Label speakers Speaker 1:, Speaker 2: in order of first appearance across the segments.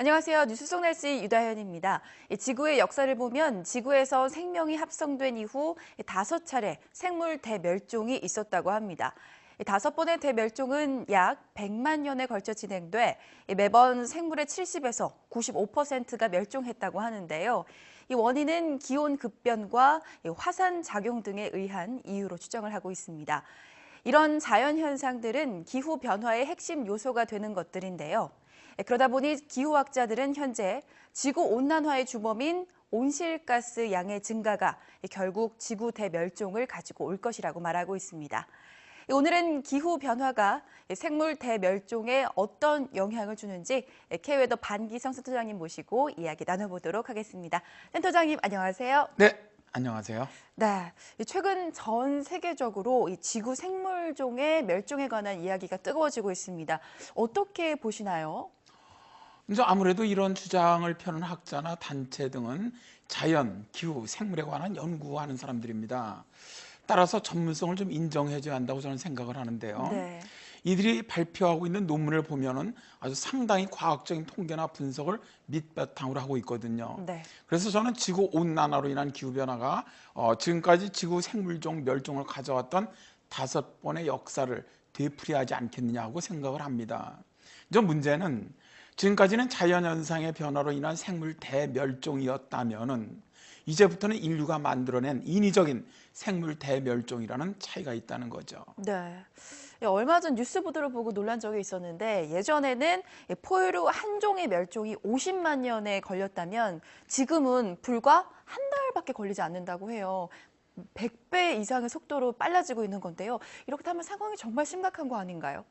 Speaker 1: 안녕하세요. 뉴스 속 날씨 유다현입니다. 지구의 역사를 보면 지구에서 생명이 합성된 이후 5차례 생물 대멸종이 있었다고 합니다. 5번의 대멸종은 약 100만 년에 걸쳐 진행돼 매번 생물의 70에서 95%가 멸종했다고 하는데요. 이 원인은 기온 급변과 화산 작용 등에 의한 이유로 추정을 하고 있습니다. 이런 자연 현상들은 기후 변화의 핵심 요소가 되는 것들인데요. 그러다 보니 기후학자들은 현재 지구온난화의 주범인 온실가스 양의 증가가 결국 지구 대멸종을 가지고 올 것이라고 말하고 있습니다. 오늘은 기후변화가 생물 대멸종에 어떤 영향을 주는지 K웨더 반기성 센터장님 모시고 이야기 나눠보도록 하겠습니다. 센터장님 안녕하세요.
Speaker 2: 네, 안녕하세요.
Speaker 1: 네, 최근 전 세계적으로 이 지구 생물종의 멸종에 관한 이야기가 뜨거워지고 있습니다. 어떻게 보시나요?
Speaker 2: 이제 아무래도 이런 주장을 펴는 학자나 단체 등은 자연, 기후, 생물에 관한 연구하는 사람들입니다. 따라서 전문성을 좀 인정해줘야 한다고 저는 생각을 하는데요.
Speaker 1: 네.
Speaker 2: 이들이 발표하고 있는 논문을 보면은 아주 상당히 과학적인 통계나 분석을 밑바탕으로 하고 있거든요.
Speaker 1: 네.
Speaker 2: 그래서 저는 지구 온난화로 인한 기후 변화가 지금까지 지구 생물종 멸종을 가져왔던 5번의 역사를 되풀이하지 않겠느냐고 생각을 합니다. 저 문제는 지금까지는 자연현상의 변화로 인한 생물 대멸종이었다면은 이제부터는 인류가 만들어낸 인위적인 생물 대멸종이라는 차이가 있다는 거죠.
Speaker 1: 네. 얼마 전 뉴스 보도를 보고 놀란 적이 있었는데 예전에는 포유류 한 종의 멸종이 50만 년에 걸렸다면 지금은 불과 한 달밖에 걸리지 않는다고 해요. 100배 이상의 속도로 빨라지고 있는 건데요. 이렇게 하면 상황이 정말 심각한 거 아닌가요?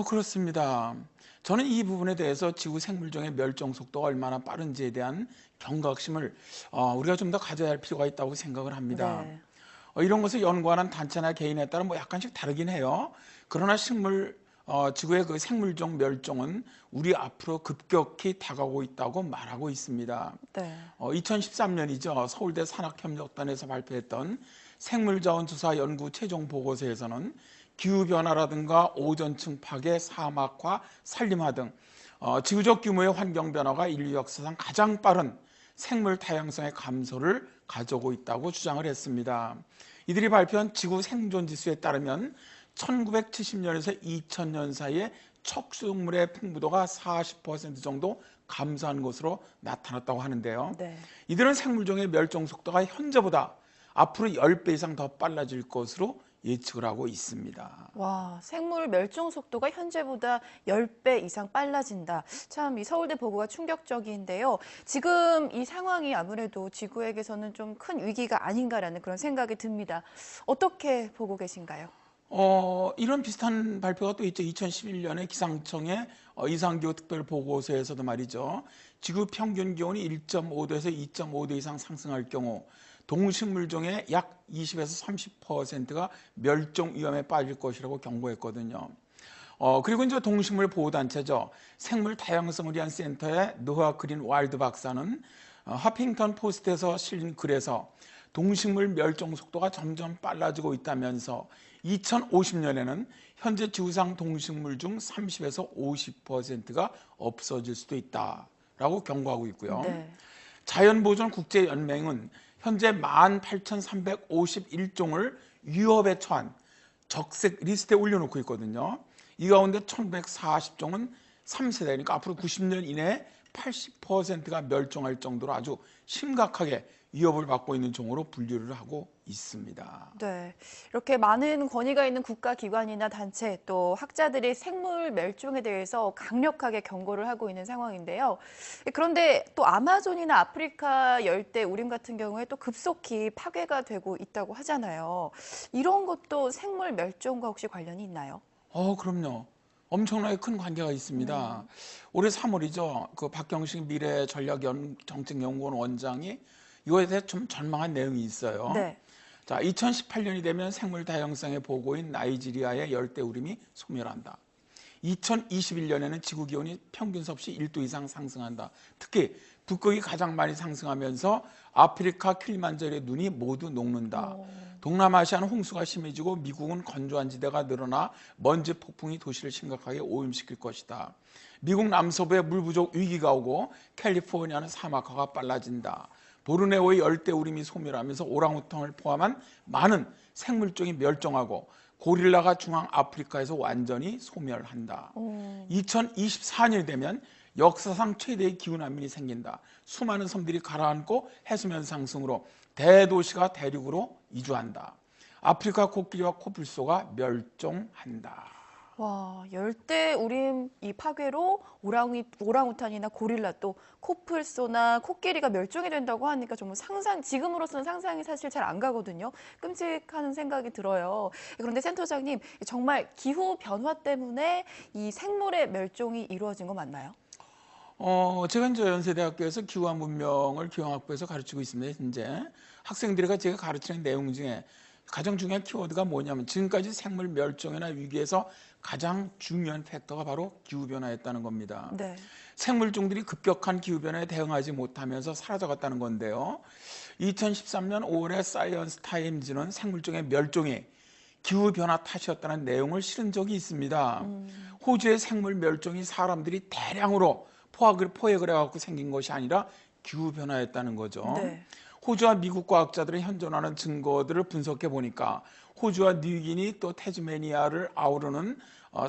Speaker 2: 그렇습니다. 저는 이 부분에 대해서 지구 생물종의 멸종 속도가 얼마나 빠른지에 대한 경각심을 우리가 좀 더 가져야 할 필요가 있다고 생각을 합니다.
Speaker 1: 네.
Speaker 2: 이런 것을 연구하는 단체나 개인에 따라 뭐 약간씩 다르긴 해요. 그러나 지구의 그 생물종 멸종은 우리 앞으로 급격히 다가오고 있다고 말하고 있습니다.
Speaker 1: 네.
Speaker 2: 2013년이죠. 서울대 산학협력단에서 발표했던 생물자원조사 연구 최종 보고서에서는 기후변화라든가 오존층 파괴, 사막화, 산림화 등 지구적 규모의 환경 변화가 인류 역사상 가장 빠른 생물 다양성의 감소를 가져오고 있다고 주장을 했습니다. 이들이 발표한 지구 생존 지수에 따르면 1970년에서 2000년 사이에 척수동물의 풍부도가 40% 정도 감소한 것으로 나타났다고 하는데요.
Speaker 1: 네.
Speaker 2: 이들은 생물종의 멸종 속도가 현재보다 앞으로 10배 이상 더 빨라질 것으로 예측을 하고 있습니다.
Speaker 1: 와, 생물 멸종 속도가 현재보다 10배 이상 빨라진다. 참, 이 서울대 보고가 충격적인데요. 지금 이 상황이 아무래도 지구에게서는 좀 큰 위기가 아닌가라는 그런 생각이 듭니다. 어떻게 보고 계신가요?
Speaker 2: 이런 비슷한 발표가 또 있죠. 2011년에 기상청의 이상기후 특별 보고서에서도 말이죠. 지구 평균 기온이 1.5도에서 2.5도 이상 상승할 경우 동식물종의 약 20에서 30%가 멸종 위험에 빠질 것이라고 경고했거든요. 그리고 이제 동식물 보호단체죠. 생물 다양성을 위한 센터의 노아 그린 와일드 박사는 허핑턴 포스트에서 실린 글에서 동식물 멸종 속도가 점점 빨라지고 있다면서 2050년에는 현재 지구상 동식물 중 30에서 50%가 없어질 수도 있다라고 경고하고 있고요.
Speaker 1: 네.
Speaker 2: 자연보존 국제연맹은 현재 18,351종을 위협에 처한 적색 리스트에 올려놓고 있거든요. 이 가운데 1,140종은 3세대니까 앞으로 90년 이내에 80%가 멸종할 정도로 아주 심각하게 위협을 받고 있는 종으로 분류를 하고 있습니다.
Speaker 1: 네, 이렇게 많은 권위가 있는 국가기관이나 단체 또 학자들이 생물 멸종에 대해서 강력하게 경고를 하고 있는 상황인데요. 그런데 또 아마존이나 아프리카 열대 우림 같은 경우에 또 급속히 파괴가 되고 있다고 하잖아요. 이런 것도 생물 멸종과 혹시 관련이 있나요?
Speaker 2: 그럼요. 엄청나게 큰 관계가 있습니다. 올해 3월이죠. 그 박경식 미래전략정책연구원 원장이 이거에 대해 좀 전망한 내용이 있어요.
Speaker 1: 네.
Speaker 2: 자, 2018년이 되면 생물 다양성의 보고인 나이지리아의 열대우림이 소멸한다. 2021년에는 지구 기온이 평균 없이 1도 이상 상승한다. 특히 북극이 가장 많이 상승하면서 아프리카 킬리만자로의 눈이 모두 녹는다. 동남아시아는 홍수가 심해지고 미국은 건조한 지대가 늘어나 먼지 폭풍이 도시를 심각하게 오염시킬 것이다. 미국 남서부에 물 부족 위기가 오고 캘리포니아는 사막화가 빨라진다. 보르네오의 열대우림이 소멸하면서 오랑우탕을 포함한 많은 생물종이 멸종하고 고릴라가 중앙 아프리카에서 완전히 소멸한다. 2024년이 되면 역사상 최대의 기후난민이 생긴다. 수많은 섬들이 가라앉고 해수면 상승으로 대도시가 대륙으로 이주한다. 아프리카 코끼리와 코뿔소가 멸종한다.
Speaker 1: 와, 열대우림 이 파괴로 오랑우탄이나 고릴라 또 코뿔소나 코끼리가 멸종이 된다고 하니까 정말 지금으로서는 상상이 사실 잘 안 가거든요. 끔찍한 생각이 들어요. 그런데 센터장님, 정말 기후 변화 때문에 이 생물의 멸종이 이루어진 거 맞나요?
Speaker 2: 제가 이제 연세대학교에서 기후와 문명을 교양학부에서 가르치고 있습니다. 현재 학생들과 제가 가르치는 내용 중에 가장 중요한 키워드가 뭐냐면 지금까지 생물 멸종이나 위기에서 가장 중요한 팩터가 바로 기후변화였다는 겁니다.
Speaker 1: 네.
Speaker 2: 생물종들이 급격한 기후변화에 대응하지 못하면서 사라져갔다는 건데요. 2013년 5월에 사이언스 타임즈는 생물종의 멸종이 기후변화 탓이었다는 내용을 실은 적이 있습니다. 호주의 생물 멸종이 사람들이 대량으로 포획을 해갖고 생긴 것이 아니라 기후변화였다는 거죠.
Speaker 1: 네.
Speaker 2: 호주와 미국 과학자들이 현존하는 증거들을 분석해 보니까 호주와 뉴기니 또 태즈메니아를 아우르는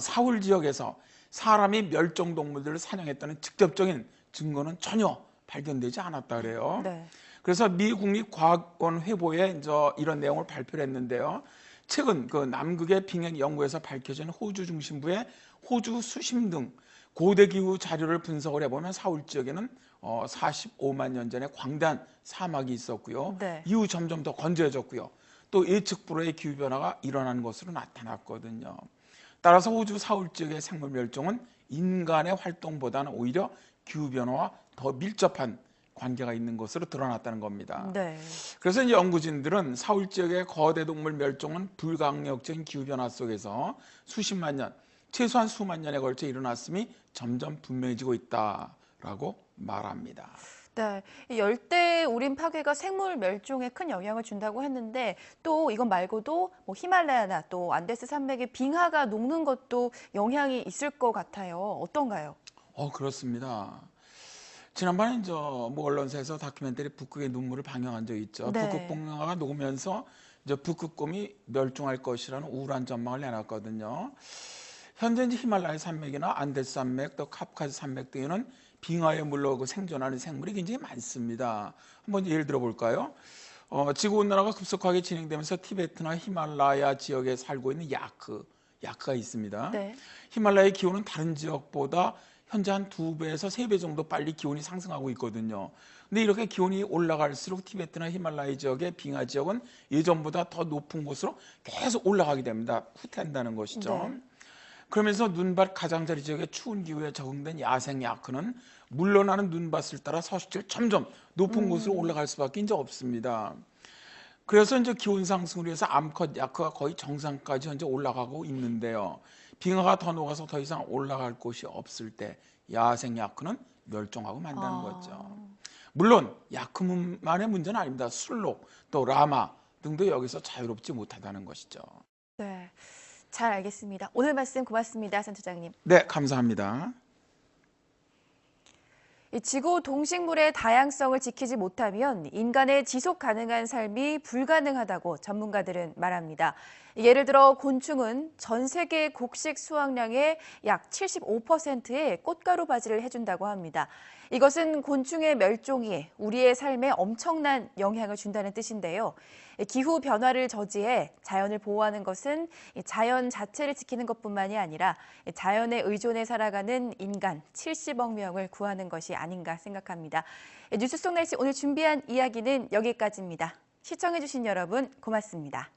Speaker 2: 사울 지역에서 사람이 멸종동물들을 사냥했다는 직접적인 증거는 전혀 발견되지 않았다 그래요.
Speaker 1: 네.
Speaker 2: 그래서 미 국립과학원 회보에 이런 내용을 발표를 했는데요. 최근 그 남극의 빙행 연구에서 밝혀진 호주 중심부의 호주 수심 등 고대 기후 자료를 분석을 해보면 사울 지역에는 45만 년 전에 광대한 사막이 있었고요.
Speaker 1: 네.
Speaker 2: 이후 점점 더 건조해졌고요. 또 예측 불허의 기후 변화가 일어난 것으로 나타났거든요. 따라서 호주 사울 지역의 생물 멸종은 인간의 활동보다는 오히려 기후 변화와 더 밀접한 관계가 있는 것으로 드러났다는 겁니다.
Speaker 1: 네.
Speaker 2: 그래서 이제 연구진들은 사울 지역의 거대 동물 멸종은 불강력적인 기후 변화 속에서 수십만 년, 최소한 수만 년에 걸쳐 일어났음이 점점 분명해지고 있다라고 말합니다.
Speaker 1: 네, 이 열대우림 파괴가 생물 멸종에 큰 영향을 준다고 했는데 또 이것 말고도 뭐 히말라야나 또 안데스 산맥의 빙하가 녹는 것도 영향이 있을 것 같아요. 어떤가요?
Speaker 2: 그렇습니다. 지난번에 언론사에서 다큐멘터리 북극의 눈물을 방영한 적이 있죠.
Speaker 1: 네.
Speaker 2: 북극 빙하가 녹으면서 북극곰이 멸종할 것이라는 우울한 전망을 내놨거든요. 현재 히말라야 산맥이나 안데스 산맥, 또 카프카즈 산맥 등에는 빙하에 물러오고 생존하는 생물이 굉장히 많습니다. 한번 예를 들어 볼까요? 지구 온난화가 급속하게 진행되면서 티베트나 히말라야 지역에 살고 있는 야크가 있습니다.
Speaker 1: 네.
Speaker 2: 히말라야 기온은 다른 지역보다 현재 한 2배에서 3배 정도 빨리 기온이 상승하고 있거든요. 근데 이렇게 기온이 올라갈수록 티베트나 히말라야 지역의 빙하 지역은 예전보다 더 높은 곳으로 계속 올라가게 됩니다. 후퇴한다는 것이죠.
Speaker 1: 네.
Speaker 2: 그러면서 눈밭 가장자리 지역의 추운 기후에 적응된 야생 야크는 물러나는 눈밭을 따라 서식지를 점점 높은 곳으로 올라갈 수밖에 이제 없습니다. 그래서 이제 기온 상승으로 해서 암컷 야크가 거의 정상까지 현재 올라가고 있는데요. 빙하가 더 녹아서 더 이상 올라갈 곳이 없을 때 야생 야크는 멸종하고 만다는 거죠. 물론 야크만의 문제는 아닙니다. 술록 또 라마 등도 여기서 자유롭지 못하다는 것이죠.
Speaker 1: 네, 잘 알겠습니다. 오늘 말씀 고맙습니다, 센터장님.
Speaker 2: 네, 감사합니다.
Speaker 1: 이 지구 동식물의 다양성을 지키지 못하면 인간의 지속 가능한 삶이 불가능하다고 전문가들은 말합니다. 예를 들어 곤충은 전 세계 곡식 수확량의 약 75%의 꽃가루 바지를 해준다고 합니다. 이것은 곤충의 멸종이 우리의 삶에 엄청난 영향을 준다는 뜻인데요. 기후 변화를 저지해 자연을 보호하는 것은 자연 자체를 지키는 것뿐만이 아니라 자연에 의존해 살아가는 인간 70억 명을 구하는 것이 아닌가 생각합니다. 뉴스 속 날씨 오늘 준비한 이야기는 여기까지입니다. 시청해주신 여러분 고맙습니다.